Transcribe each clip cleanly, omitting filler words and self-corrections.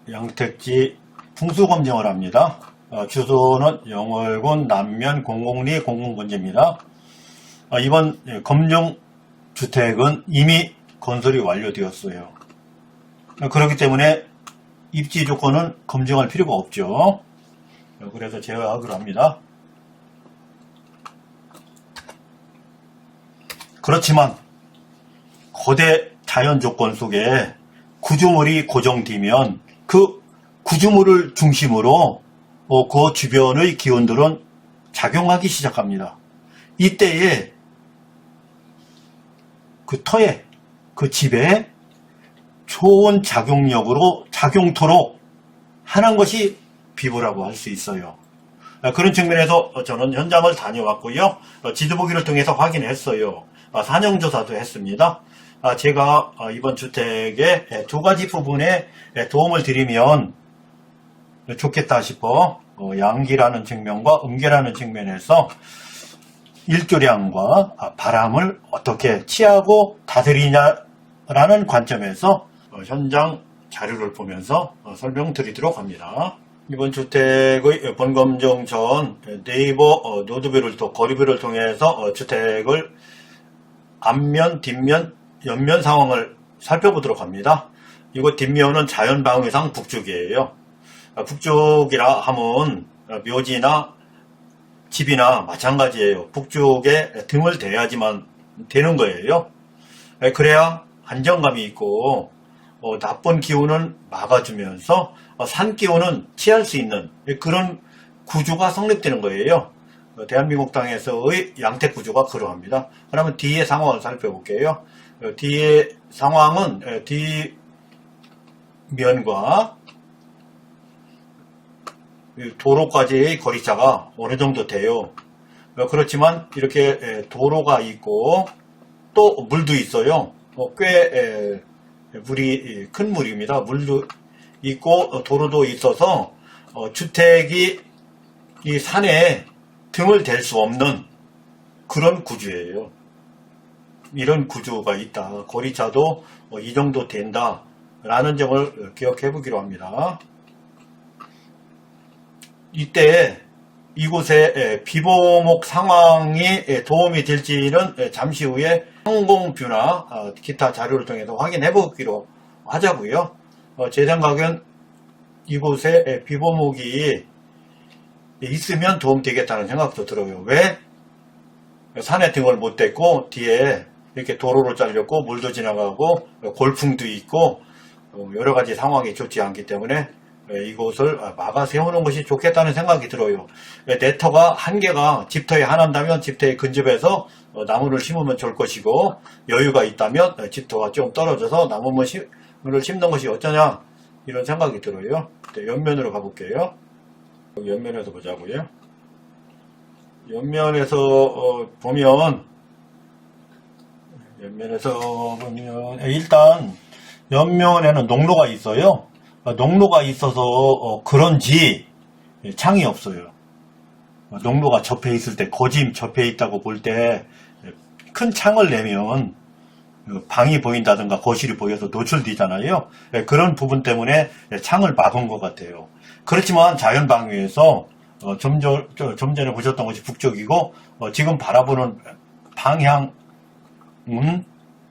양택지 풍수검증을 합니다. 주소는 영월군 남면 공곡리 공공번지입니다. 이번 검증 주택은 이미 건설이 완료되었어요. 그렇기 때문에 입지 조건은 검증할 필요가 없죠. 그래서 제외하기로 합니다. 그렇지만 거대 자연 조건 속에 구조물이 고정되면 그 구조물을 중심으로 그 주변의 기온들은 작용하기 시작합니다. 이때에 그 터에, 그 집에 좋은 작용력으로 작용토록 하는 것이 비보라고 할 수 있어요. 그런 측면에서 저는 현장을 다녀왔고요. 지도보기를 통해서 확인했어요. 산영조사도 했습니다. 제가 이번 주택의 두 가지 부분에 도움을 드리면 좋겠다 싶어 양기라는 측면과 음계라는 측면에서 일조량과 바람을 어떻게 취하고 다스리냐라는 관점에서 현장 자료를 보면서 설명드리도록 합니다. 이번 주택의 본검증 전 네이버 노드뷰를 또 거리뷰를 통해서 주택을 앞면, 뒷면, 옆면 상황을 살펴보도록 합니다. 이곳 뒷면은 자연방위상 북쪽이에요. 북쪽이라 하면 묘지나 집이나 마찬가지예요. 북쪽에 등을 대야지만 되는 거예요. 그래야 안정감이 있고 나쁜 기운은 막아주면서 산 기운은 취할 수 있는 그런 구조가 성립되는 거예요. 대한민국 땅에서의 양택 구조가 그러합니다. 그러면 뒤의 상황을 살펴볼게요. 뒤의 상황은 뒷면과 도로까지의 거리차가 어느 정도 돼요. 그렇지만 이렇게 도로가 있고 또 물도 있어요. 꽤 물이 큰 물입니다. 물도 있고 도로도 있어서 주택이 이 산에 등을 댈 수 없는 그런 구조예요. 이런 구조가 있다. 거리차도 이 정도 된다. 라는 점을 기억해 보기로 합니다. 이때 이곳의 비보목 상황이 도움이 될지는 잠시 후에 항공뷰나 기타 자료를 통해서 확인해 보기로 하자고요. 제 생각엔 이곳에 비보목이 있으면 도움되겠다는 생각도 들어요. 왜? 산에 등을 못 댔고 뒤에 이렇게 도로로 잘렸고 물도 지나가고 골풍도 있고 여러가지 상황이 좋지 않기 때문에 이곳을 막아 세우는 것이 좋겠다는 생각이 들어요. 네터가 한 개가 집터에 하나인다면 집터에 근접해서 나무를 심으면 좋을 것이고 여유가 있다면 집터가 좀 떨어져서 나무를 심는 것이 어쩌냐 이런 생각이 들어요. 옆면으로 가볼게요. 옆면에서 보자고요. 옆면에서 보면 일단 옆면에는 농로가 있어요. 농로가 있어서 그런지 창이 없어요. 농로가 접해 있을 때 거짐 접해 있다고 볼 때 큰 창을 내면 방이 보인다든가 거실이 보여서 노출되잖아요. 그런 부분 때문에 창을 막은 것 같아요. 그렇지만 자연방위에서 좀 전에 보셨던 것이 북쪽이고 지금 바라보는 방향은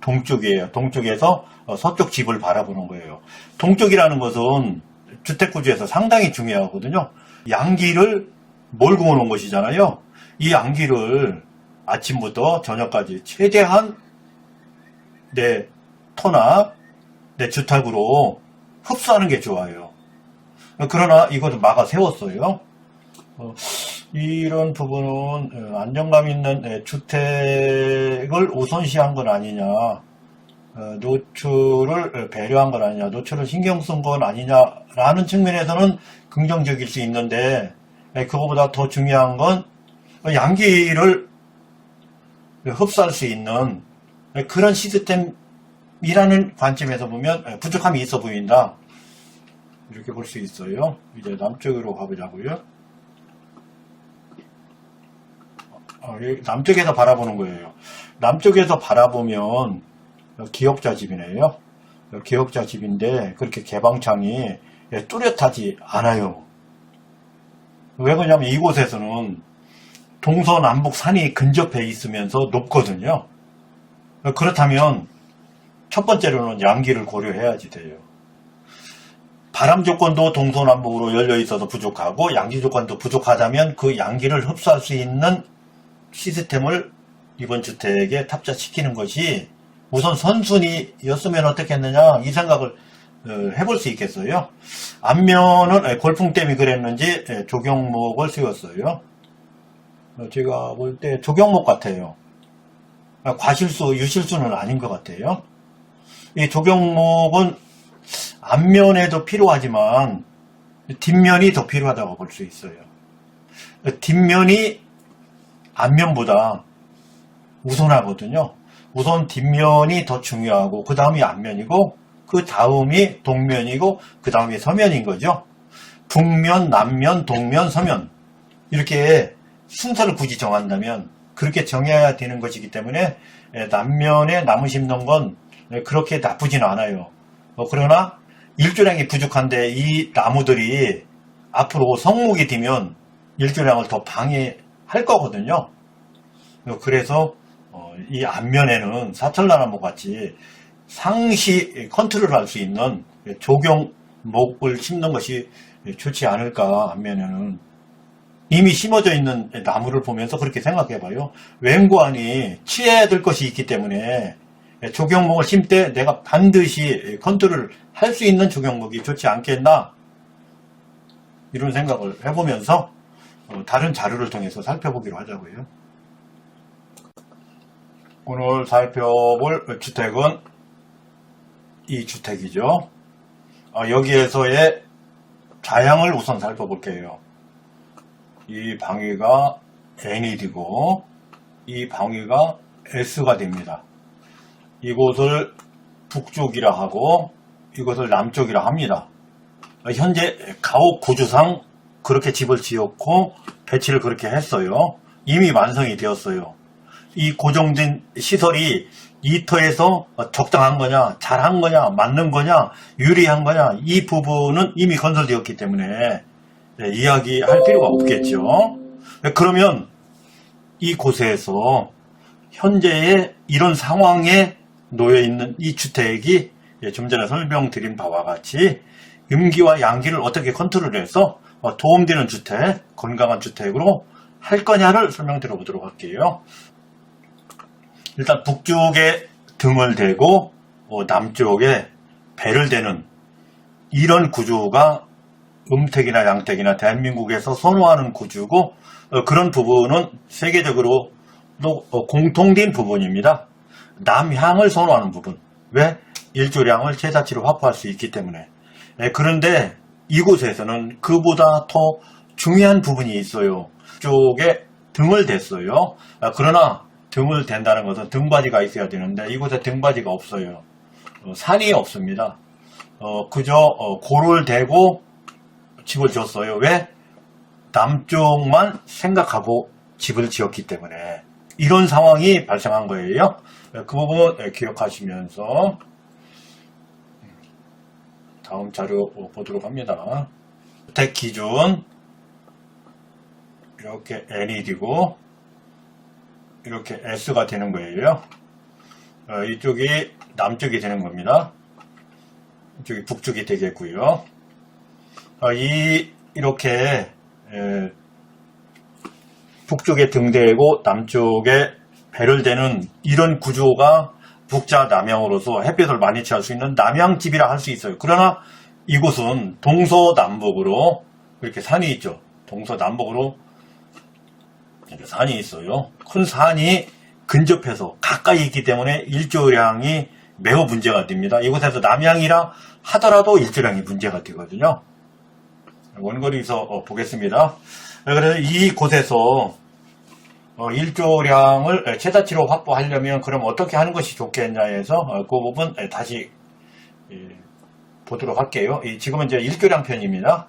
동쪽이에요. 동쪽에서 서쪽 집을 바라보는 거예요. 동쪽이라는 것은 주택구조에서 상당히 중요하거든요. 양기를 몰고 오는 것이잖아요. 이 양기를 아침부터 저녁까지 최대한 내 터나 내 주택으로 흡수하는 게 좋아요. 그러나 이것을 막아 세웠어요. 이런 부분은 안정감 있는 주택을 우선시한 건 아니냐, 노출을 배려한 건 아니냐, 노출을 신경 쓴 건 아니냐라는 측면에서는 긍정적일 수 있는데 그거보다 더 중요한 건 양기를 흡수할 수 있는 그런 시스템이라는 관점에서 보면 부족함이 있어 보인다. 이렇게 볼 수 있어요. 이제 남쪽으로 가보자고요. 남쪽에서 바라보는 거예요. 남쪽에서 바라보면 기역자 집이네요. 기역자 집인데 그렇게 개방창이 뚜렷하지 않아요. 왜 그러냐면 이곳에서는 동서남북 산이 근접해 있으면서 높거든요. 그렇다면 첫 번째로는 양기를 고려해야지 돼요. 바람 조건도 동서남북으로 열려 있어서 부족하고 양기 조건도 부족하다면 그 양기를 흡수할 수 있는 시스템을 이번 주택에 탑재시키는 것이 우선 선순위였으면 어떻겠느냐 이 생각을 해볼 수 있겠어요. 앞면은 골풍댐이 그랬는지 조경목을 세웠어요. 제가 볼 때 조경목 같아요. 과실수, 유실수는 아닌 것 같아요. 이 조경목은 앞면에도 필요하지만 뒷면이 더 필요하다고 볼 수 있어요. 뒷면이 앞면보다 우선하거든요. 우선 뒷면이 더 중요하고 그 다음이 앞면이고 그 다음이 동면이고 그 다음이 서면인 거죠. 북면, 남면, 동면, 서면 이렇게 순서를 굳이 정한다면 그렇게 정해야 되는 것이기 때문에 남면에 나무 심는 건 그렇게 나쁘진 않아요. 그러나 일조량이 부족한데 이 나무들이 앞으로 성목이 되면 일조량을 더 방해할 거거든요. 그래서 이 앞면에는 사철나무 같이 상시 컨트롤할 수 있는 조경목을 심는 것이 좋지 않을까. 앞면에는 이미 심어져 있는 나무를 보면서 그렇게 생각해봐요. 웬관이 취해야 될 것이 있기 때문에 조경목을 심 때 내가 반드시 컨트롤을 할 수 있는 조경목이 좋지 않겠나 이런 생각을 해보면서 다른 자료를 통해서 살펴보기로 하자고요. 오늘 살펴볼 주택은 이 주택이죠. 여기에서의 좌향을 우선 살펴볼게요. 이 방위가 N이 되고 이 방위가 S가 됩니다. 이곳을 북쪽이라 하고 이것을 남쪽이라 합니다. 현재 가옥 구조상 그렇게 집을 지었고 배치를 그렇게 했어요. 이미 완성이 되었어요. 이 고정된 시설이 이 터에서 적당한 거냐, 잘한 거냐, 맞는 거냐, 유리한 거냐 이 부분은 이미 건설되었기 때문에 이야기할 필요가 없겠죠. 그러면 이곳에서 현재의 이런 상황에 놓여있는 이 주택이 좀 전에 설명드린 바와 같이 음기와 양기를 어떻게 컨트롤해서 도움되는 주택, 건강한 주택으로 할 거냐를 설명드려 보도록 할게요. 일단 북쪽에 등을 대고 남쪽에 배를 대는 이런 구조가 음택이나 양택이나 대한민국에서 선호하는 구조고 그런 부분은 세계적으로 공통된 부분입니다. 남향을 선호하는 부분. 왜? 일조량을 최다치로 확보할 수 있기 때문에. 그런데 이곳에서는 그보다 더 중요한 부분이 있어요. 쪽에 등을 댔어요. 그러나 등을 댄다는 것은 등받이가 있어야 되는데 이곳에 등받이가 없어요. 산이 없습니다. 그저 고를 대고 집을 지었어요. 왜? 남쪽만 생각하고 집을 지었기 때문에 이런 상황이 발생한 거예요. 그 부분 기억하시면서 다음 자료 보도록 합니다. 주택 기준 이렇게 N이 되고 이렇게 S가 되는 거예요. 이쪽이 남쪽이 되는 겁니다. 이쪽이 북쪽이 되겠고요. 이렇게 북쪽에 등대고 남쪽에 배를 대는 이런 구조가 북자 남향으로서 햇볕을 많이 취할 수 있는 남향집이라 할 수 있어요. 그러나 이곳은 동서남북으로 이렇게 산이 있죠. 동서남북으로 이렇게 산이 있어요. 큰 산이 근접해서 가까이 있기 때문에 일조량이 매우 문제가 됩니다. 이곳에서 남향이라 하더라도 일조량이 문제가 되거든요. 원거리에서 보겠습니다. 그래서 이곳에서 일조량을 최다치로 확보하려면 그럼 어떻게 하는 것이 좋겠냐 해서 그 부분 다시 보도록 할게요. 지금은 이제 일조량 편입니다.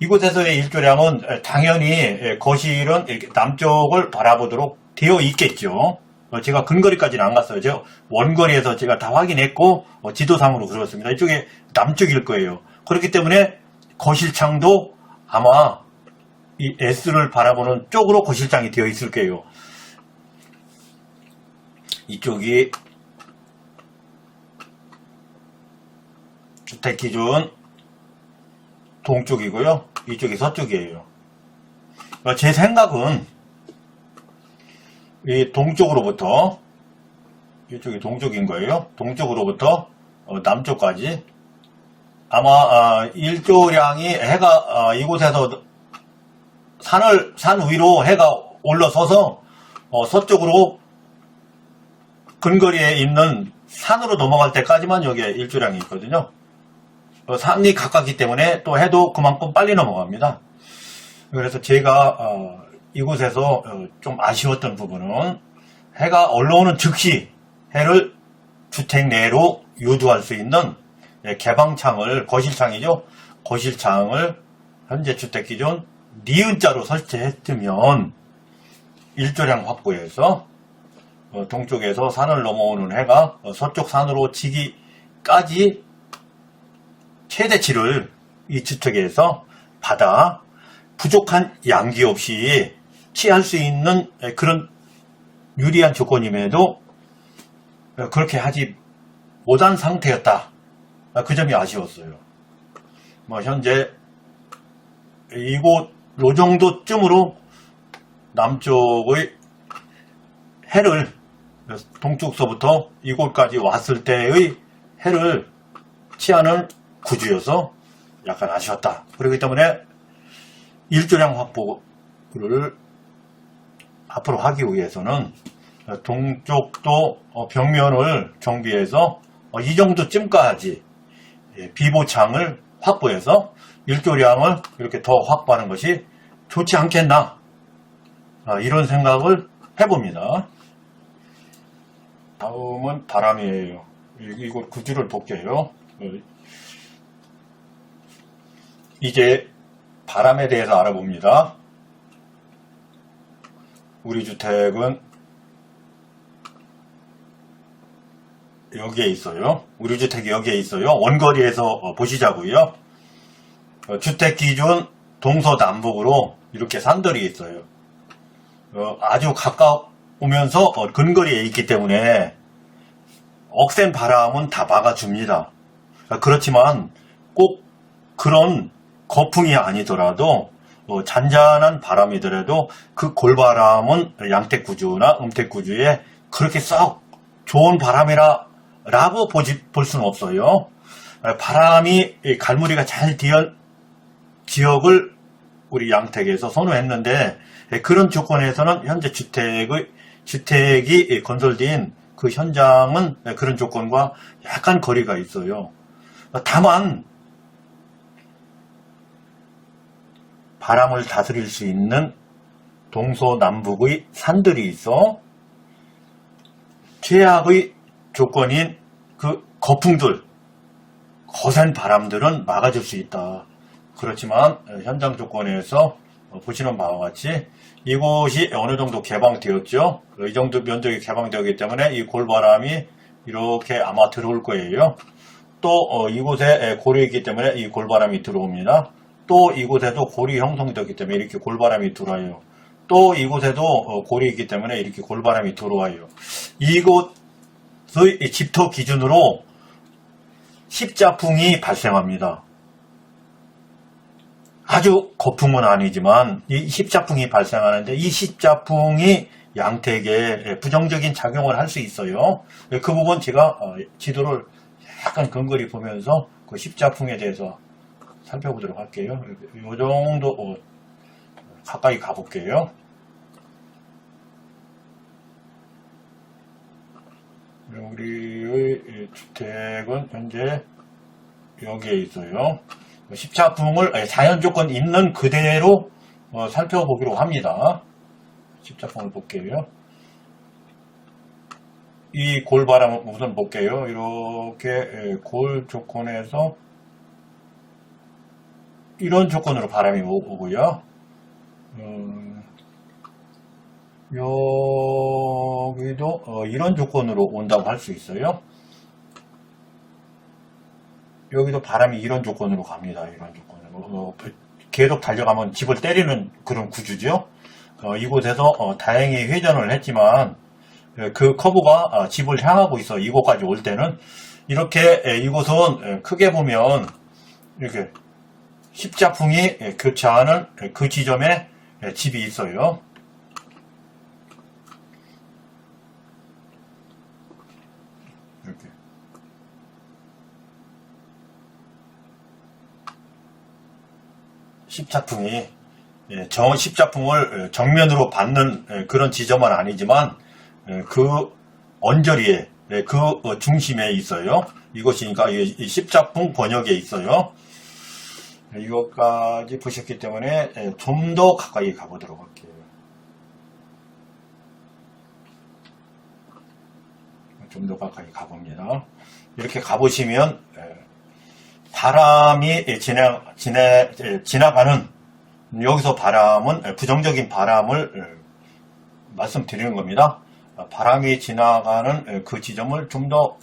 이곳에서의 일조량은 당연히 거실은 이렇게 남쪽을 바라보도록 되어 있겠죠. 제가 근거리까지는 안 갔어요. 제가 원거리에서 제가 다 확인했고 지도상으로 그렸습니다. 이쪽에 남쪽일 거예요. 그렇기 때문에 거실창도 아마 이 S를 바라보는 쪽으로 거실장이 되어 있을 거예요. 이쪽이 주택기준 동쪽이고요. 이쪽이 서쪽이에요. 제 생각은 이 동쪽으로부터, 이쪽이 동쪽인 거예요. 동쪽으로부터 남쪽까지 아마 일조량이 해가 이곳에서 산 위로 해가 올라서서 서쪽으로 근거리에 있는 산으로 넘어갈 때까지만 여기에 일조량이 있거든요. 산이 가깝기 때문에 또 해도 그만큼 빨리 넘어갑니다. 그래서 제가 이곳에서 좀 아쉬웠던 부분은 해가 올라오는 즉시 해를 주택 내로 유도할 수 있는 개방창을, 거실창이죠. 거실창을 현재 주택기준 니은자로 설치했으면 일조량 확보해서 동쪽에서 산을 넘어오는 해가 서쪽 산으로 지기까지 최대치를 이 주택에서 받아 부족한 양기 없이 취할 수 있는 그런 유리한 조건임에도 그렇게 하지 못한 상태였다. 그 점이 아쉬웠어요. 현재 이곳 요 정도쯤으로 남쪽의 해를 동쪽서부터 이곳까지 왔을 때의 해를 취하는 구조여서 약간 아쉬웠다. 그렇기 때문에 일조량 확보를 앞으로 하기 위해서는 동쪽도 벽면을 정비해서 이 정도쯤까지 비보창을 확보해서 일조량을 이렇게 더 확보하는 것이 좋지 않겠나, 이런 생각을 해봅니다. 다음은 바람이에요. 이곳 구조를 볼게요. 이제 바람에 대해서 알아봅니다. 우리 주택은 여기에 있어요. 우리 주택이 여기에 있어요. 원거리에서 보시자고요. 주택 기준 동서남북으로 이렇게 산들이 있어요. 아주 가까우면서 근거리에 있기 때문에 억센 바람은 다 막아줍니다. 그렇지만 꼭 그런 거풍이 아니더라도 잔잔한 바람이더라도 그 골바람은 양택구조나 음택구조에 그렇게 썩 좋은 바람이라고 볼 수는 없어요. 바람이 갈무리가 잘 뒤은 지역을 우리 양택에서 선호했는데, 그런 조건에서는 현재 주택이 건설된 그 현장은 그런 조건과 약간 거리가 있어요. 다만 바람을 다스릴 수 있는 동서남북의 산들이 있어 최악의 조건인 그 거풍들, 거센 바람들은 막아줄 수 있다. 그렇지만 현장 조건에서 보시는 바와 같이 이곳이 어느 정도 개방되었죠. 이 정도 면적이 개방되었기 때문에 이 골바람이 이렇게 아마 들어올 거예요. 또 이곳에 골이 있기 때문에 이 골바람이 들어옵니다. 또 이곳에도 골이 형성되었기 때문에 이렇게 골바람이 들어와요. 또 이곳에도 골이 있기 때문에 이렇게 골바람이 들어와요. 이곳의 집터 기준으로 십자풍이 발생합니다. 아주 거풍은 아니지만 이 십자풍이 발생하는데, 이 십자풍이 양택에 부정적인 작용을 할 수 있어요. 그 부분 제가 지도를 약간 근거리 보면서 그 십자풍에 대해서 살펴보도록 할게요. 이 정도 가까이 가볼게요. 우리의 주택은 현재 여기에 있어요. 십자풍을 자연 조건 있는 그대로 살펴보기로 합니다. 십자풍을 볼게요. 이 골바람을 우선 볼게요. 이렇게 골 조건에서 이런 조건으로 바람이 오고요. 여기도 이런 조건으로 온다고 할 수 있어요. 여기도 바람이 이런 조건으로 갑니다. 이런 조건으로. 계속 달려가면 집을 때리는 그런 구조죠. 이곳에서 다행히 회전을 했지만 그 커브가 집을 향하고 있어. 이곳까지 올 때는 이렇게 이곳은 크게 보면 이렇게 십자풍이 교차하는 그 지점에 집이 있어요. 이렇게 십자풍이 십자풍을 정면으로 받는 그런 지점은 아니지만 그 언저리에 그 중심에 있어요. 이것이 그러니까 이 십자풍 번역에 있어요. 이것까지 보셨기 때문에 좀 더 가까이 가보도록 할게요. 좀 더 가까이 가봅니다. 이렇게 가보시면 바람이 지나가는, 여기서 바람은 부정적인 바람을 말씀드리는 겁니다. 바람이 지나가는 그 지점을 좀 더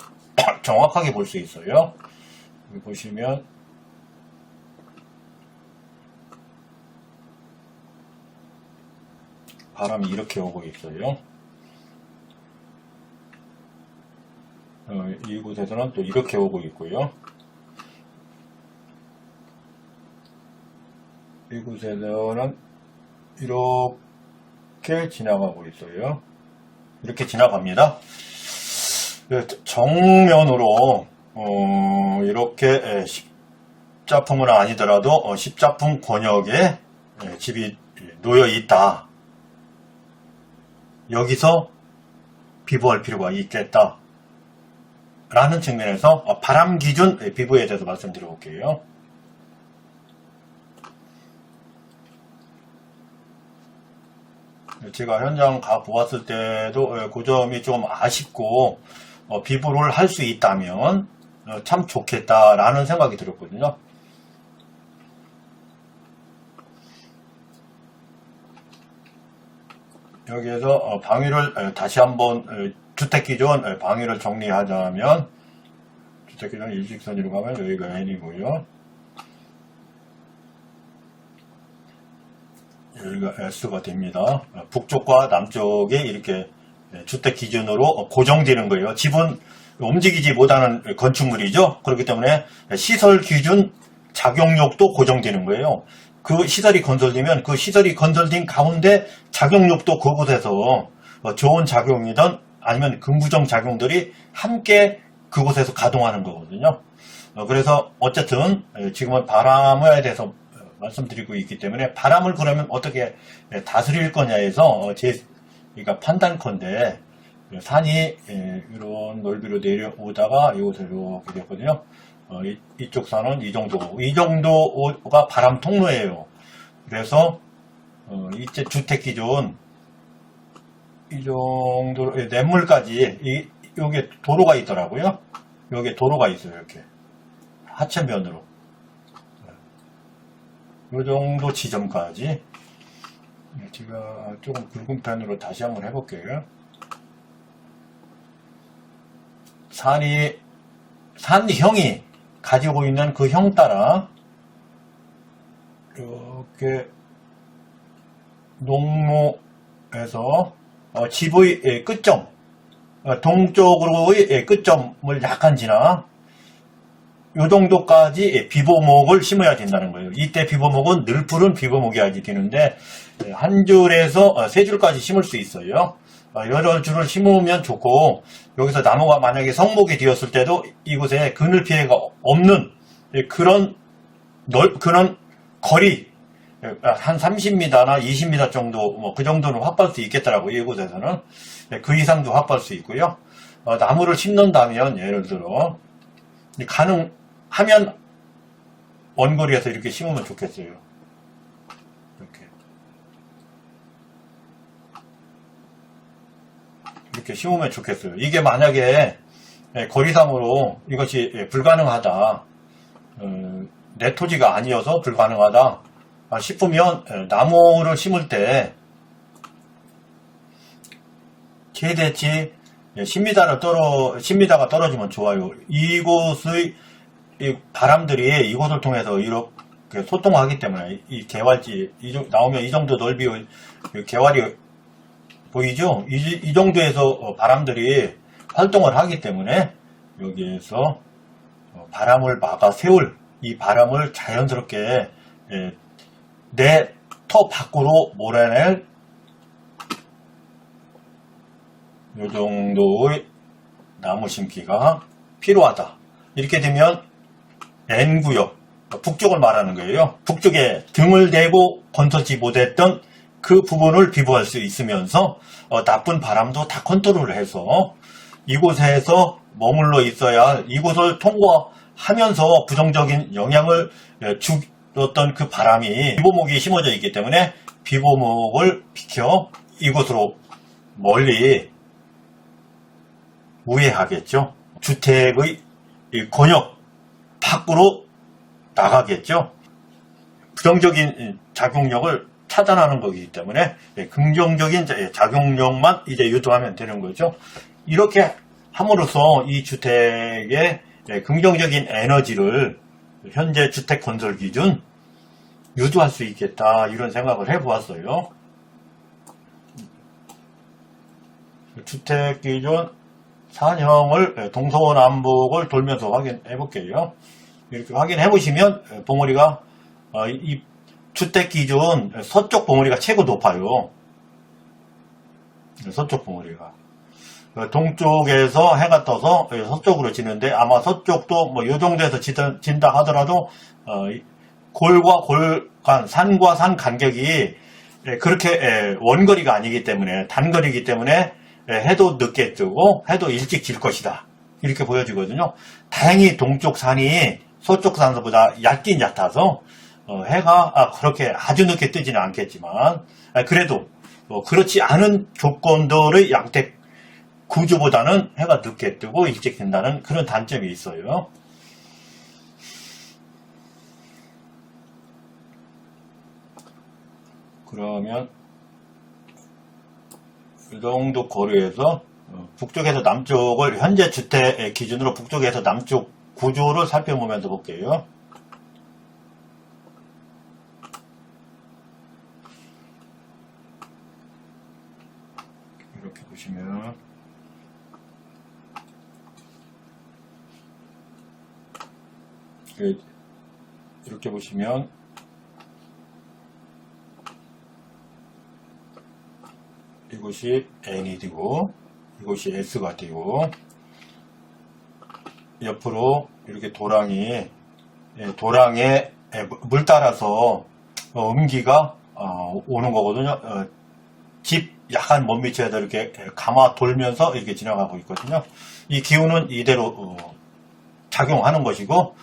정확하게 볼 수 있어요. 여기 보시면 바람이 이렇게 오고 있어요. 이곳에서는 또 이렇게 오고 있고요. 이곳에서는 이렇게 지나가고 있어요. 이렇게 지나갑니다. 정면으로 이렇게 십자풍은 아니더라도 십자풍 권역에 집이 놓여 있다. 여기서 비부할 필요가 있겠다. 라는 측면에서 바람 기준 비부에 대해서 말씀드려 볼게요. 제가 현장 가 보았을 때도 그 점이 좀 아쉽고 비부를 할 수 있다면 참 좋겠다라는 생각이 들었거든요. 여기에서 방위를 다시 한번 주택기준 방위를 정리하자면 주택기준 일직선으로 가면 여기가 N이고요. 여기가 S가 됩니다. 북쪽과 남쪽에 이렇게 주택 기준으로 고정되는 거예요. 집은 움직이지 못하는 건축물이죠. 그렇기 때문에 시설 기준 작용력도 고정되는 거예요. 그 시설이 건설되면 그 시설이 건설된 가운데 작용력도 그곳에서 좋은 작용이든 아니면 긍부정 작용들이 함께 그곳에서 가동하는 거거든요. 그래서 어쨌든 지금은 바람에 대해서 말씀드리고 있기 때문에 바람을 그러면 어떻게 다스릴 거냐에서 그러니까 판단컨대 산이 이런 넓이로 내려오다가 이곳에 이렇게 됐거든요. 이쪽 산은 이 정도가 바람 통로예요. 그래서 이제 주택 기준 이 정도로 냇물까지 여기 도로가 있더라고요. 여기 도로가 있어요. 이렇게 하천변으로 이 정도 지점까지. 제가 조금 굵은 편으로 다시 한번 해볼게요. 산형이 가지고 있는 그 형 따라 이렇게 농로에서 집의 끝점, 동쪽으로의 끝점을 약간 지나 요 정도까지 비보목을 심어야 된다는 거예요. 이때 비보목은 늘 푸른 비보목이야지 되는데 한 줄에서 세 줄까지 심을 수 있어요. 여러 줄을 심으면 좋고, 여기서 나무가 만약에 성목이 되었을 때도 이곳에 그늘 피해가 없는 그런 거리, 한 30m나 20m 정도, 그 정도는 확보할 수 있겠더라고요. 이곳에서는. 그 이상도 확보할 수 있고요. 나무를 심는다면, 예를 들어, 가능하면 원거리에서 이렇게 심으면 좋겠어요. 이렇게 심으면 좋겠어요. 이게 만약에 거리상으로 이것이 불가능하다, 내 토지가 아니어서 불가능하다 싶으면 나무를 심을 때 최대치 10m가 떨어지면 좋아요. 이곳의 바람들이 이곳을 통해서 이렇게 소통하기 때문에 이 개활지 나오면 이 정도 넓이 개활이 보이죠? 이 정도에서 바람들이 활동을 하기 때문에 여기에서 바람을 막아 세울 이 바람을 자연스럽게 내 터 밖으로 몰아낼 이 정도의 나무 심기가 필요하다. 이렇게 되면 N구역, 북쪽을 말하는 거예요. 북쪽에 등을 대고 건설지 못했던 그 부분을 비보할 수 있으면서 나쁜 바람도 다 컨트롤을 해서 이곳에서 머물러 있어야 할 이곳을 통과하면서 부정적인 영향을 줬던 그 바람이 비보목이 심어져 있기 때문에 비보목을 비켜 이곳으로 멀리 우회하겠죠. 주택의 권역 밖으로 나가겠죠. 부정적인 작용력을 차단하는 거기 때문에 긍정적인 작용력만 이제 유도하면 되는 거죠. 이렇게 함으로써 이 주택의 긍정적인 에너지를 현재 주택 건설 기준 유도할 수 있겠다, 이런 생각을 해보았어요. 주택 기준 산형을 동서남북을 돌면서 확인해 볼게요. 이렇게 확인해 보시면 봉우리가 이 주택 기준 서쪽 봉우리가 최고 높아요. 서쪽 봉우리가 동쪽에서 해가 떠서 서쪽으로 지는데, 아마 서쪽도 뭐 요 정도에서 진다 하더라도 골과 골 간, 산과 산 간격이 그렇게 원거리가 아니기 때문에, 단거리이기 때문에 해도 늦게 뜨고 해도 일찍 질 것이다, 이렇게 보여지거든요. 다행히 동쪽 산이 서쪽 산보다 얕긴 얕아서 해가 그렇게 아주 늦게 뜨지는 않겠지만, 그래도 그렇지 않은 조건들의 양택 구조보다는 해가 늦게 뜨고 일찍 뜬다는 그런 단점이 있어요. 그러면 이 정도 거리에서 북쪽에서 남쪽을, 현재 주택 기준으로 북쪽에서 남쪽 구조를 살펴보면서 볼게요. 이렇게 보시면 이렇게 보시면 이곳이 N이 되고 이곳이 S가 되고, 옆으로 이렇게 도랑에 물 따라서 음기가 오는 거거든요. 집 약간 먼 위치에서 이렇게 감아 돌면서 이렇게 지나가고 있거든요. 이 기운은 이대로 작용하는 것이고,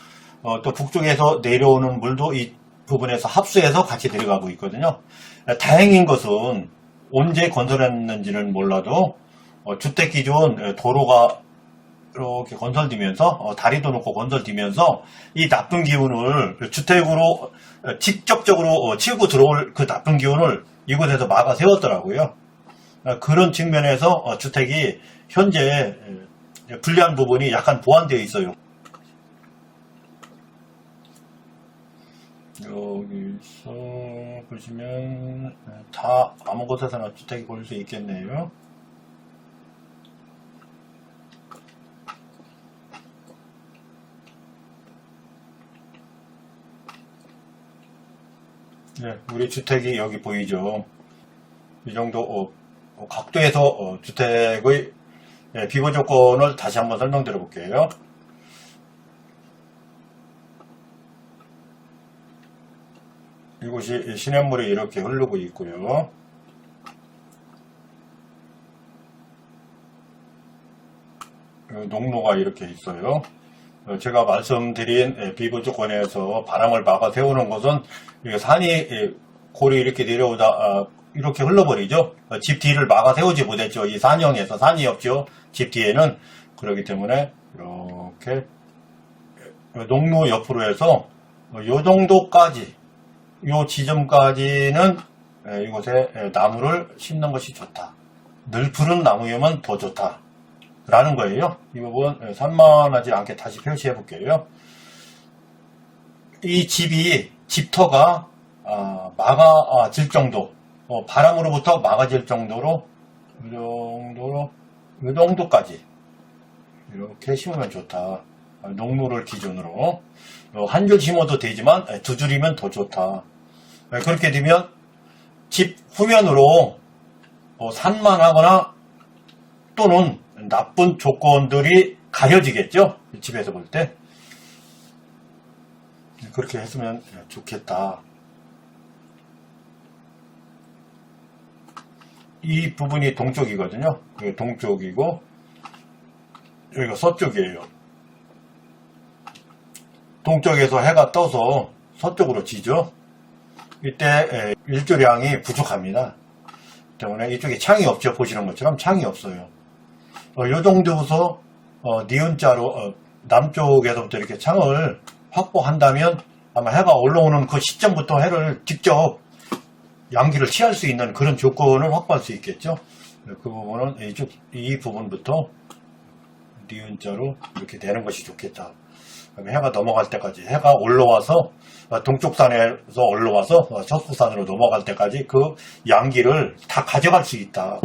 또 북쪽에서 내려오는 물도 이 부분에서 합수해서 같이 내려가고 있거든요. 다행인 것은 언제 건설했는지는 몰라도 주택 기준 도로가 이렇게 건설되면서 다리도 놓고 건설되면서 이 나쁜 기운을 주택으로 직접적으로 치고 들어올 그 나쁜 기운을 이곳에서 막아 세웠더라고요. 그런 측면에서 주택이 현재 불리한 부분이 약간 보완되어 있어요. 여기서 보시면 다 아무 곳에서나 주택이 보일 수 있겠네요. 네, 우리 주택이 여기 보이죠. 이 정도 각도에서 주택의 비보 조건을 다시 한번 설명드려 볼게요. 이곳이 시냇물이 이렇게 흐르고 있고요. 농로가 이렇게 있어요. 제가 말씀드린 비보 조건에서 바람을 막아 세우는 것은 산이 골이 이렇게 내려오다 이렇게 흘러버리죠. 집 뒤를 막아 세우지 못했죠. 이 산형에서 산이 없죠. 집 뒤에는. 그렇기 때문에 이렇게 농로 옆으로 해서 요 정도까지, 요 지점까지는 이곳에 나무를 심는 것이 좋다. 늘 푸른 나무이면 더 좋다 라는 거예요. 이 부분 산만하지 않게 다시 표시해 볼게요. 이 집이 집터가 막아질 정도, 바람으로부터 막아질 정도로 이 정도까지 이렇게 심으면 좋다. 농무를 기준으로 한 줄 심어도 되지만 두 줄이면 더 좋다. 그렇게 되면 집 후면으로 산만하거나 또는 나쁜 조건들이 가려지겠죠. 집에서 볼 때 그렇게 했으면 좋겠다. 이 부분이 동쪽이거든요. 여기 동쪽이고 여기가 서쪽이에요. 동쪽에서 해가 떠서 서쪽으로 지죠. 이때 일조량이 부족합니다. 때문에 이쪽에 창이 없죠. 보시는 것처럼 창이 없어요. 이 정도에서 니은자로 남쪽에서부터 이렇게 창을 확보한다면 아마 해가 올라오는 그 시점부터 해를 직접 양기를 취할 수 있는 그런 조건을 확보할 수 있겠죠. 그 부분은 이 부분부터 니은자로 이렇게 되는 것이 좋겠다. 해가 넘어갈 때까지, 해가 올라와서 동쪽산에서 올라와서 서서산으로 넘어갈 때까지 그 양기를 다 가져갈 수 있다.